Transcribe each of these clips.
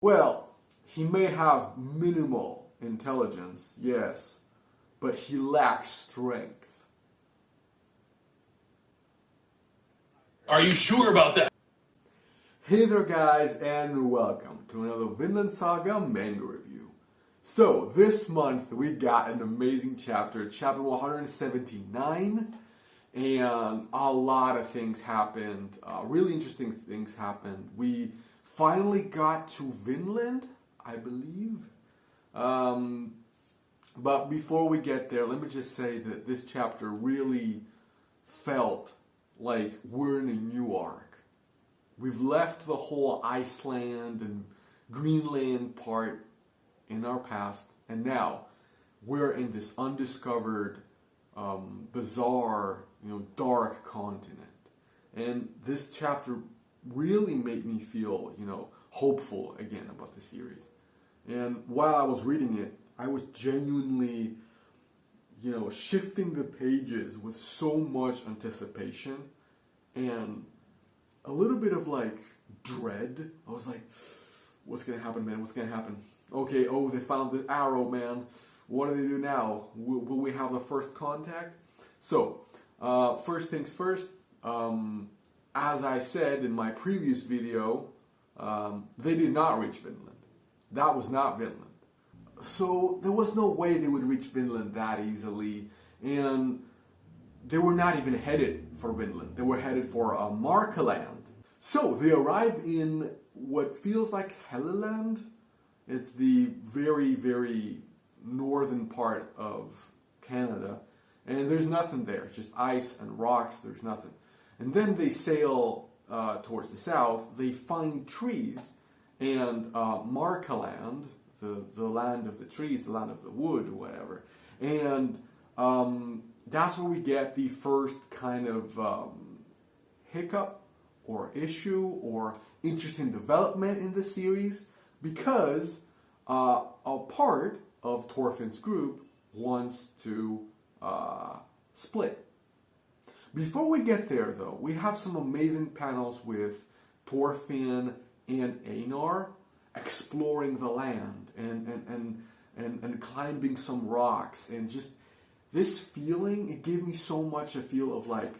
Well, he may have minimal intelligence, yes, but he lacks strength. Are you sure about that? Hey there guys, and welcome to another Vinland Saga Manga review. So, this month we got an amazing chapter, chapter 179, and a lot of things happened, really interesting things happened. We finally got to Vinland, I believe. But before we get there, let me just say that this chapter really felt like we're in a new arc. We've left the whole Iceland and Greenland part in our past, and now we're in this undiscovered, bizarre, dark continent. And this chapter really made me feel, hopeful again about the series. And while I was reading it, I was genuinely, shifting the pages with so much anticipation and a little bit of like dread. I was like, what's gonna happen, man? What's gonna happen? Okay, oh, they found the arrow, man. What do they do now? Will we have the first contact? So, first things first, as I said in my previous video, they did not reach Vinland. That was not Vinland. So there was no way they would reach Vinland that easily, and they were not even headed for Vinland. They were headed for Markaland. So they arrive in what feels like Helleland. It's the very, very northern part of Canada, and there's nothing there. It's just ice and rocks. There's nothing. And then they sail towards the south. They find trees, and Markaland, the land of the trees, the land of the wood, or whatever. And that's where we get the first kind of hiccup or issue or interesting development in the series, because a part of Torphin's group wants to split. Before we get there, though, we have some amazing panels with Torphin and Einar exploring the land and climbing some rocks, and just this feeling, it gave me so much a feel of like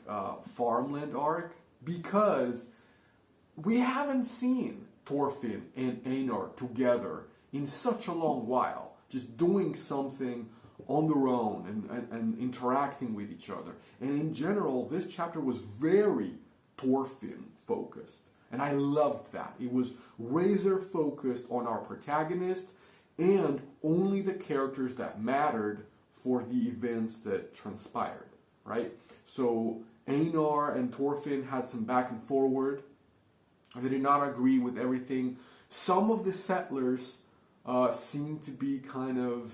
farmland arc, because we haven't seen Torphin and Einar together in such a long while, just doing something on their own and interacting with each other. And in general, this chapter was very Torphin focused. And I loved that. It was razor focused on our protagonist and only the characters that mattered for the events that transpired, right? So Einar and Torphin had some back and forward. They did not agree with everything. Some of the settlers seemed to be kind of,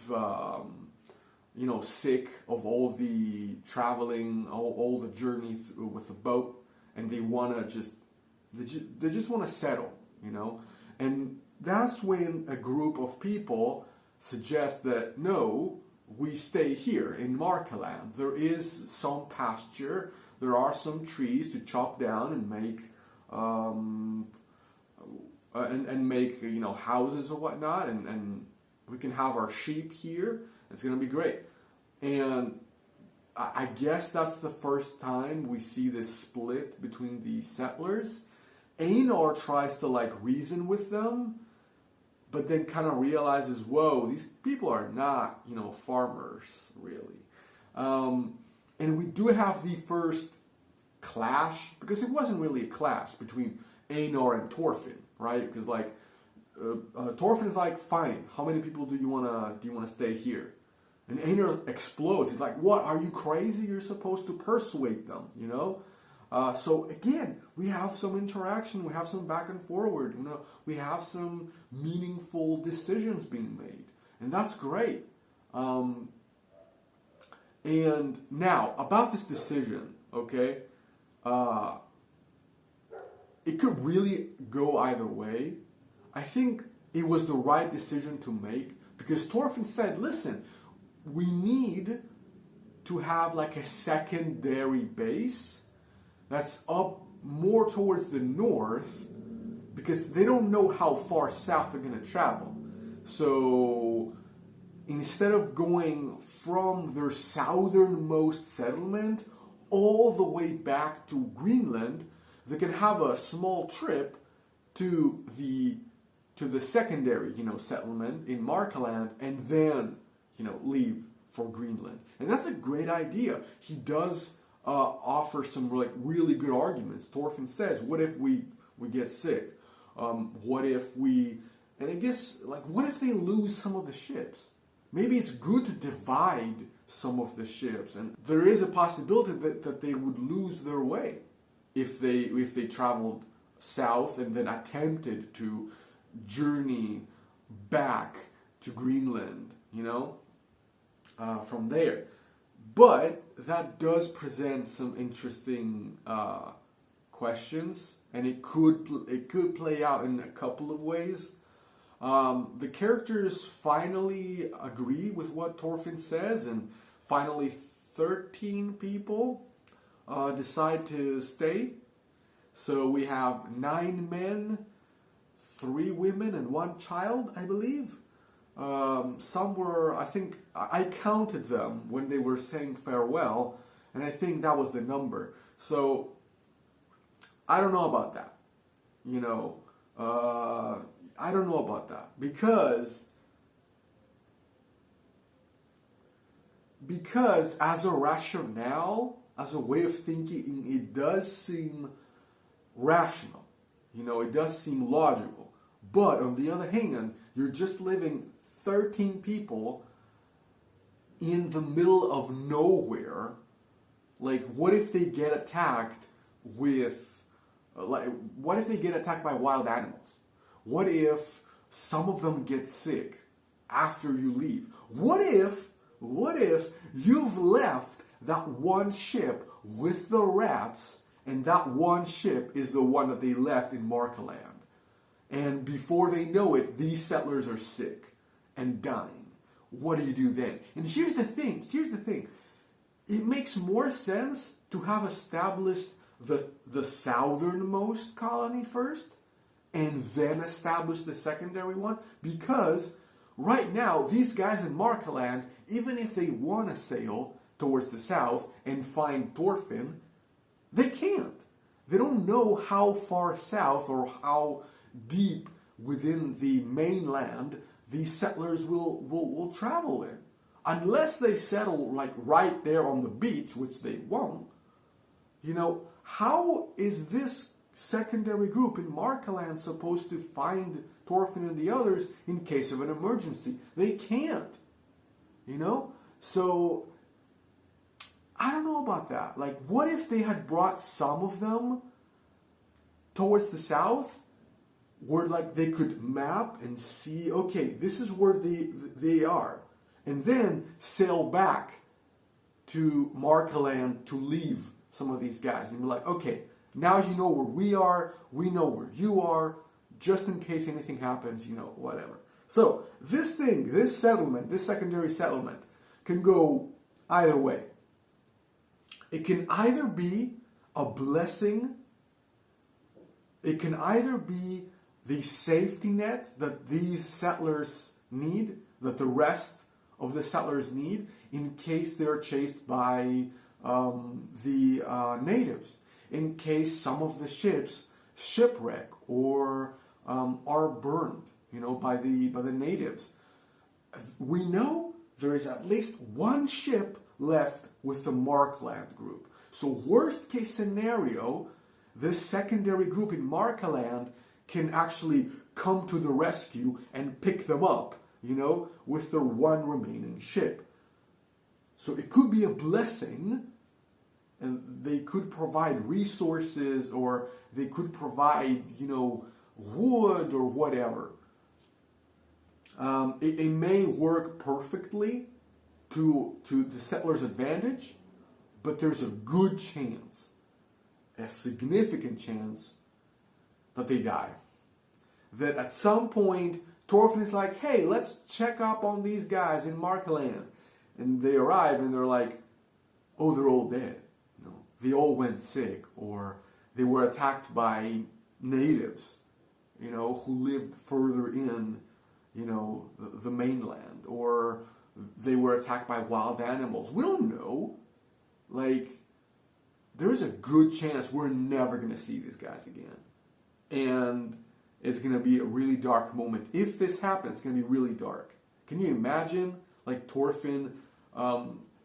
sick of all the traveling, all the journey with the boat, and they want to they just want to settle, and that's when a group of people suggest that no, we stay here in Markaland. There is some pasture, there are some trees to chop down and make houses or whatnot, and we can have our sheep here. It's gonna be great. And I guess that's the first time we see this split between the settlers. Einar tries to reason with them, but then kind of realizes, whoa, these people are not, farmers, really. And we do have the first clash, because it wasn't really a clash between Einar and Torphin, right? Because Torphin is like, fine, how many people do you wanna stay here? And Einar explodes. He's like, what, are you crazy? You're supposed to persuade them, So again, we have some interaction, we have some back and forward, we have some meaningful decisions being made, and that's great. And now about this decision, okay, it could really go either way. I think it was the right decision to make, because Torphin said, listen, we need to have a secondary base that's up more towards the north, because they don't know how far south they're going to travel. So instead of going from their southernmost settlement all the way back to Greenland, they can have a small trip to the secondary, settlement in Markaland, and then, leave for Greenland. And that's a great idea. He does offer some really good arguments. Torphin says, what if we get sick? What if we, and I guess, what if they lose some of the ships? Maybe it's good to divide some of the ships, and there is a possibility that they would lose their way if they traveled south and then attempted to journey back to Greenland, from there. But that does present some interesting questions, and it could play out in a couple of ways. The characters finally agree with what Torphin says, and finally 13 people decide to stay. So we have 9 men, 3 women, and 1 child, I believe. Some were, I think, I counted them when they were saying farewell, and I think that was the number. So, I don't know about that. I don't know about that. Because as a rationale, as a way of thinking, it does seem rational. It does seem logical. But on the other hand, you're just living 13 people in the middle of nowhere. What if they get attacked what if they get attacked by wild animals? What if some of them get sick after you leave? What if you've left that one ship with the rats, and that one ship is the one that they left in Markaland? And before they know it, these settlers are sick and dying. What do you do then? And here's the thing. It makes more sense to have established the southernmost colony first, and then establish the secondary one, because right now, these guys in Markaland, even if they want to sail towards the south and find Torphin, they can't. They don't know how far south or how deep within the mainland these settlers will travel in. Unless they settle right there on the beach, which they won't. How is this secondary group in Markaland supposed to find Torphin and the others in case of an emergency? They can't. So I don't know about that. What if they had brought some of them towards the south, where they could map and see, okay, this is where they are, and then sail back to Markaland to leave some of these guys, and be like, okay, now you know where we are, we know where you are, just in case anything happens, whatever. So this settlement, this secondary settlement, can go either way. It can either be a blessing, it can either be the safety net that these settlers need, that the rest of the settlers need, in case they're chased by the natives, in case some of the ships shipwreck or are burned, by the natives. We know there is at least one ship left with the Markaland group. So worst case scenario, this secondary group in Markaland can actually come to the rescue and pick them up, with their one remaining ship. So it could be a blessing, and they could provide resources, or they could provide, wood or whatever. It may work perfectly to the settlers' advantage, but there's a good chance, a significant chance, that they die. That at some point, Torphin is like, hey, let's check up on these guys in Markaland. And they arrive and they're like, oh, they're all dead. They all went sick, or they were attacked by natives. who lived further in, the mainland, or they were attacked by wild animals. We don't know. Like, there's a good chance we're never going to see these guys again. And it's going to be a really dark moment. If this happens, it's going to be really dark. Can you imagine, like, Torphin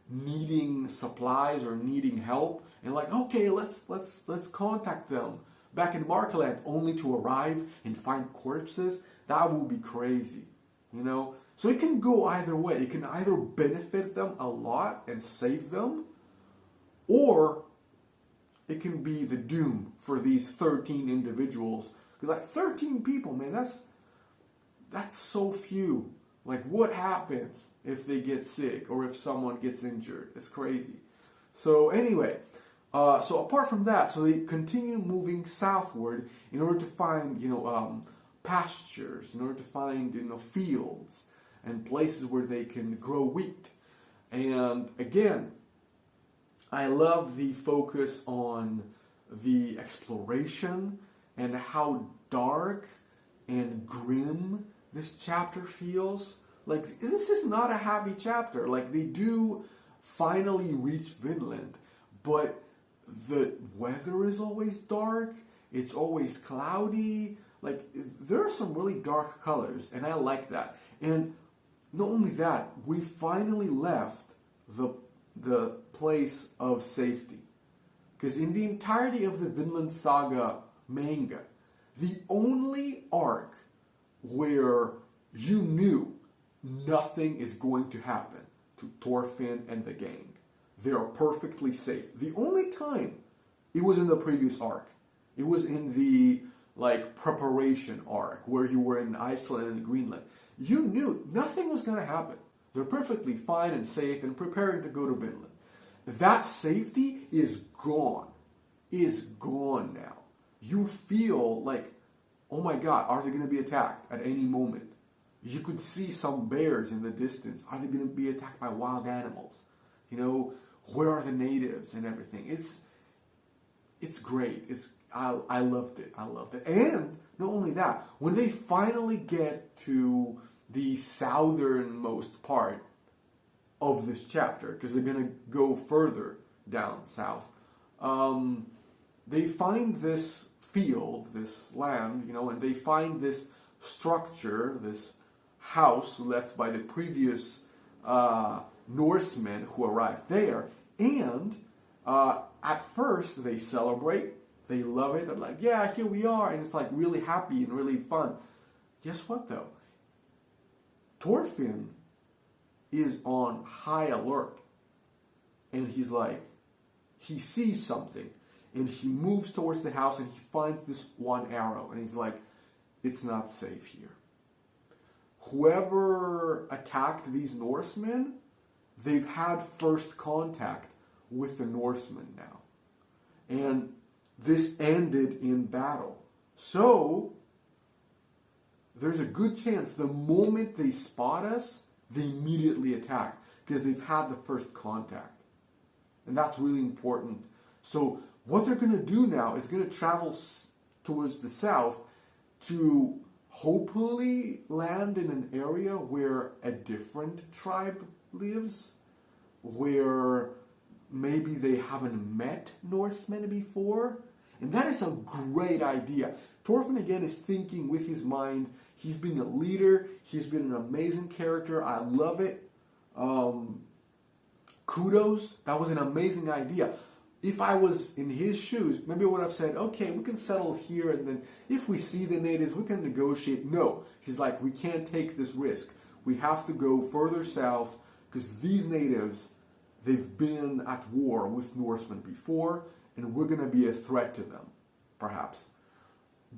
needing supplies or needing help, and like, okay, let's contact them back in Markland, only to arrive and find corpses? That will be crazy, So it can go either way. It can either benefit them a lot and save them, or it can be the doom for these 13 individuals. Because like 13 people, man, that's so few. Like, what happens if they get sick or if someone gets injured? It's crazy. So anyway, so apart from that, so they continue moving southward in order to find, pastures, in order to find, fields and places where they can grow wheat. And again, I love the focus on the exploration and how dark and grim this chapter feels. Like, this is not a happy chapter. Like, they do finally reach Vinland, but the weather is always dark. It's always cloudy. Like, there are some really dark colors, and I like that. And not only that, we finally left the place of safety. Because in the entirety of the Vinland Saga Manga, the only arc where you knew nothing is going to happen to Torphin and the gang, they are perfectly safe. The only time it was in the previous arc, it was in the preparation arc where you were in Iceland and Greenland. You knew nothing was going to happen. They're perfectly fine and safe and preparing to go to Vinland. That safety is gone. Is gone now. You feel like, oh my God, are they going to be attacked at any moment? You could see some bears in the distance. Are they going to be attacked by wild animals? Where are the natives and everything? It's great. I loved it. I loved it. And not only that, when they finally get to the southernmost part of this chapter, because they're going to go further down south, they find this field, this land, and they find this structure, this house left by the previous Norsemen who arrived there. And at first they celebrate, they love it, they're like, yeah, here we are, and it's like really happy and really fun. Guess what though? Torphin is on high alert, and he's like, he sees something, and he moves towards the house, and he finds this one arrow, and he's like, it's not safe here. Whoever attacked these Norsemen, they've had first contact with the Norsemen now. And this ended in battle. So, there's a good chance the moment they spot us, they immediately attack, because they've had the first contact. And that's really important. So, what they're going to do now is going to travel towards the south to hopefully land in an area where a different tribe lives, where maybe they haven't met Norsemen before. And that is a great idea. Torphin again is thinking with his mind. He's been a leader. He's been an amazing character. I love it. Kudos. That was an amazing idea. If I was in his shoes, maybe I would have said, okay, we can settle here, and then if we see the natives, we can negotiate. No. He's like, we can't take this risk. We have to go further south, because these natives, they've been at war with Norsemen before, and we're going to be a threat to them, perhaps.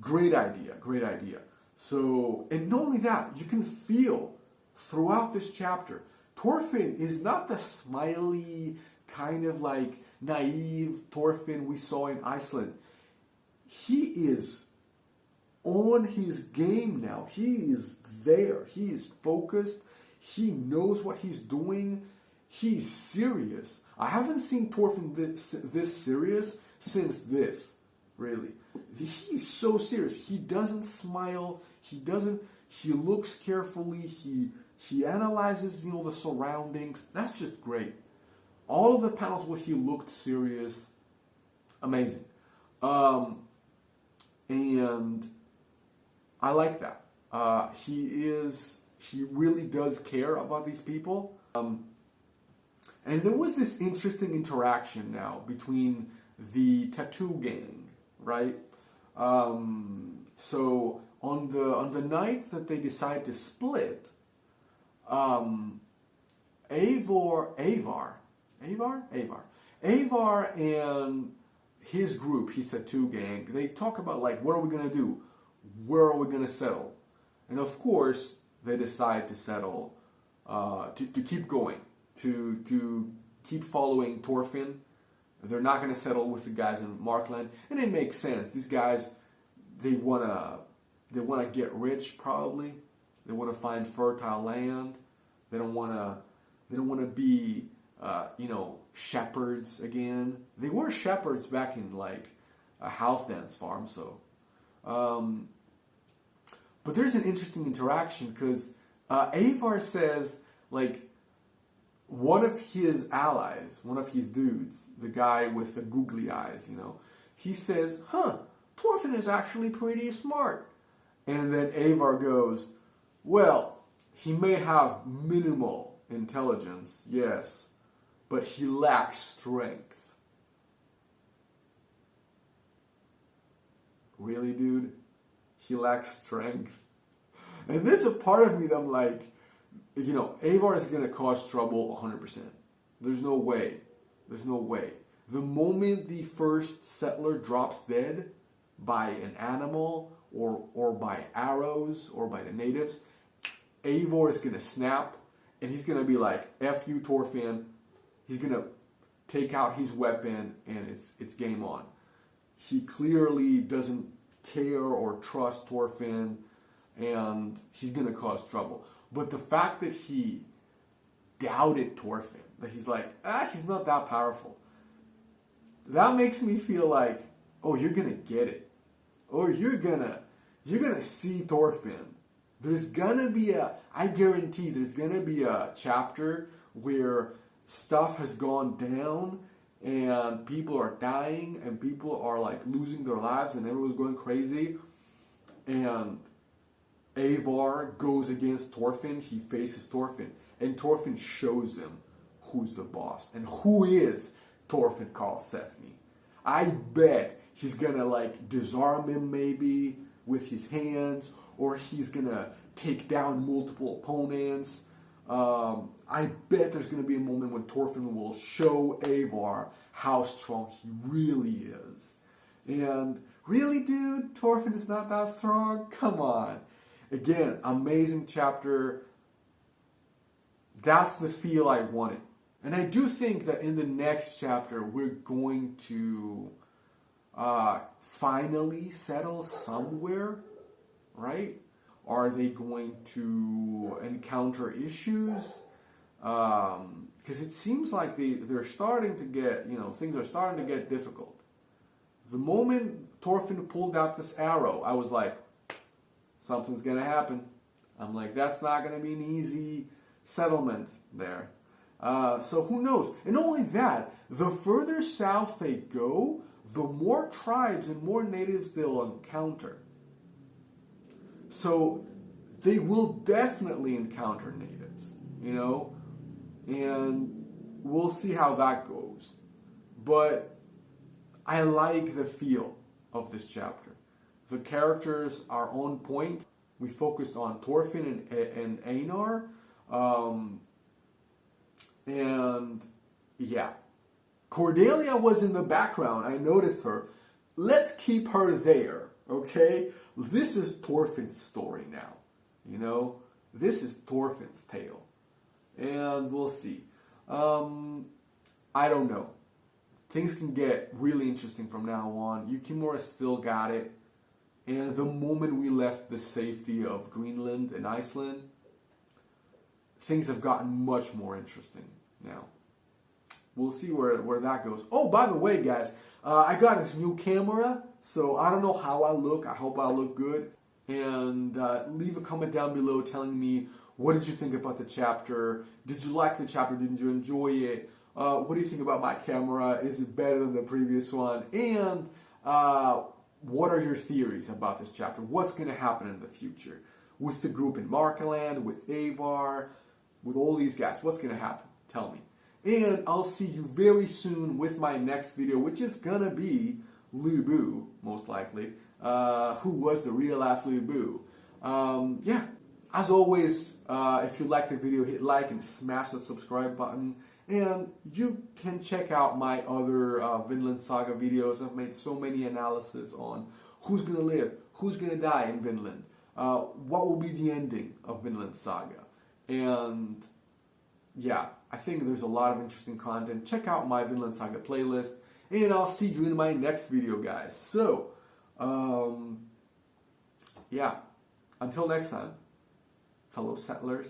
Great idea, great idea. So, and not only that, you can feel throughout this chapter, Torphin is not the smiley, kind of like naive Torphin we saw in Iceland. He is on his game now. He is there. He is focused. He knows what he's doing. He's serious. I haven't seen Torphin this serious since this. really. He's so serious. He doesn't smile. He looks carefully. He analyzes, the surroundings. That's just great. All of the panels where he looked serious, amazing. And I like that. He really does care about these people. And there was this interesting interaction now between the tattoo gang, right? So on the night that they decide to split, Avar and his group, his tattoo gang, they talk about like, what are we gonna do? Where are we gonna settle? And of course, they decide to settle, to keep going, to keep following Torphin. They're not gonna settle with the guys in Markland, and it makes sense. These guys, they wanna get rich probably. They wanna find fertile land. They don't wanna be shepherds again. They were shepherds back in like a Halfdan's farm, so. But there's an interesting interaction because Avar says like one of his allies, one of his dudes, the guy with the googly eyes, he says, Torphin is actually pretty smart. And then Avar goes, well, he may have minimal intelligence, yes, but he lacks strength. Really, dude? He lacks strength. And there's a part of me that I'm like, Avar is going to cause trouble 100%. There's no way. There's no way. The moment the first settler drops dead by an animal or by arrows or by the natives, Avar is going to snap and he's going to be like, F you, Torphin. He's going to take out his weapon and it's game on. He clearly doesn't care or trust Torphin and he's going to cause trouble. But the fact that he doubted Torphin, that he's like, he's not that powerful, that makes me feel like, oh, you're going to get it. Or you're gonna see Torphin. There's gonna be I guarantee there's gonna be a chapter where stuff has gone down and people are dying and people are like losing their lives and everyone's going crazy. And Avar goes against Torphin, he faces Torphin, and Torphin shows him who's the boss and who is Torphin Karlsefni. I bet he's gonna like disarm him maybe with his hands, or he's gonna take down multiple opponents. I bet there's gonna be a moment when Torphin will show Avar how strong he really is. And really, dude, Torphin is not that strong? Come on. Again, amazing chapter. That's the feel I wanted. And I do think that in the next chapter, we're going to finally settle somewhere, right? Are they going to encounter issues? Because it seems like they're starting to get, things are starting to get difficult. The moment Torphin pulled out this arrow, I was like, something's going to happen. I'm like, that's not going to be an easy settlement there. So who knows? And not only that, the further south they go, the more tribes and more natives they'll encounter. So they will definitely encounter natives, and we'll see how that goes. But I like the feel of this chapter. The characters are on point. We focused on Torphin and Einar. And yeah, Cordelia was in the background. I noticed her. Let's keep her there, okay? This is Torfin's story now, This is Torfin's tale. And we'll see. I don't know. Things can get really interesting from now on. Yukimura still got it. And the moment we left the safety of Greenland and Iceland, things have gotten much more interesting now. we'll see where that goes. Oh, by the way, guys, I got this new camera, so I don't know how I look. I hope I look good. And leave a comment down below telling me, what did you think about the chapter? Did you like the chapter? Did you enjoy it? What do you think about my camera? Is it better than the previous one? And what are your theories about this chapter? What's going to happen in the future? With the group in Markaland, with Avar, with all these guys. What's going to happen? Tell me. And I'll see you very soon with my next video, which is going to be Lu Bu, most likely. Who was the real life Lu Bu. Yeah, as always, if you liked the video, hit like and smash the subscribe button. And you can check out my other Vinland Saga videos. I've made so many analyses on who's going to live, who's going to die in Vinland, what will be the ending of Vinland Saga. And yeah, I think there's a lot of interesting content. Check out my Vinland Saga playlist. And I'll see you in my next video, guys. So, yeah, until next time, fellow settlers.